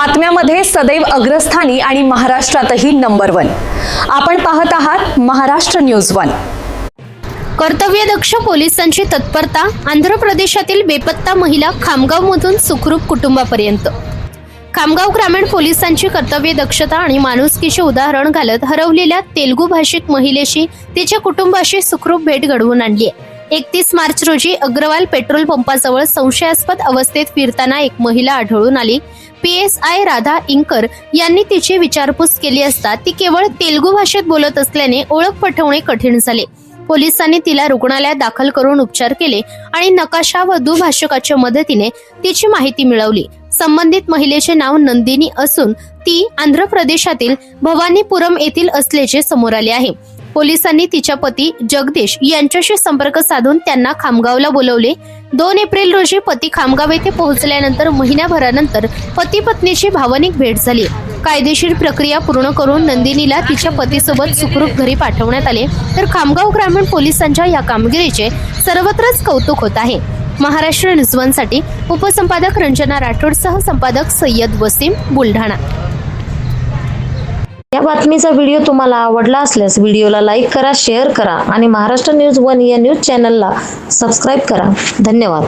बातम्यामध्ये सदैव अग्रस्थानी आणि महाराष्ट्रातही नंबर 1। आपण पाहत आहात महाराष्ट्र न्यूज 1। कर्तव्यदक्ष पोलिसांची तत्परता, आंध्र प्रदेशातील बेपत्ता महिला खामगावमधून सुखरूप कुटुंबापर्यंत। खामगाव ग्रामीण पोलिसांची कर्तव्यदक्षता आणि माणुसकीचे उदाहरण घालत हरवलेल्या तेलुगू भाषिक महिलेशी तिच्या कुटुंबाशी सुखरूप भेट घडवून आणली आहे। 31 मार्च रोजी अग्रवाल पेट्रोल पंपाजवळ संशयास्पद अवस्थेत फिरताना एक महिला आढळून आली। PSI राधा इंकर यांनी तिची विचारपूस केली असता ती केवळ तेलुगू भाषेत बोलत असल्याने ओळख पटवणे कठीण झाले। पोलिसांनी तिला रुग्णालयात दाखल करून उपचार केले आणि नकाशा व दुभाषकाच्या मदतीने तिची माहिती मिळवली। संबंधित महिलेचे नाव नंदिनी असून ती आंध्र प्रदेशातील भवानीपुरम येथील असल्याचे समोर आले आहे। पोलिसांनी तिच्या पती जगदीश यांच्याशी संपर्क साधून त्यांना खामगावला बोलवले। 2 एप्रिल रोजी पती खामगाव येथे पोहोचल्यानंतर महिन्याभरानंतर पती पत्नीची भावनिक भेट झाली। कायदेशीर प्रक्रिया पूर्ण करून नंदिनीला तिच्या पतीसोबत सुखरूप घरी पाठवण्यात आले। तर खामगाव ग्रामीण पोलिसांच्या या कामगिरीचे सर्वत्रच कौतुक होत आहे। महाराष्ट्र न्यूज 1 साठी उपसंपादक रंजना राठोडसह संपादक सय्यद वसीम, बुलढाणा। या बातमीचा व्हिडिओ तुम्हाला आवडला असल्यास व्हिडिओला लाईक करा, शेअर करा आणि महाराष्ट्र न्यूज 1 या न्यूज चॅनलला सबस्क्राईब करा। धन्यवाद।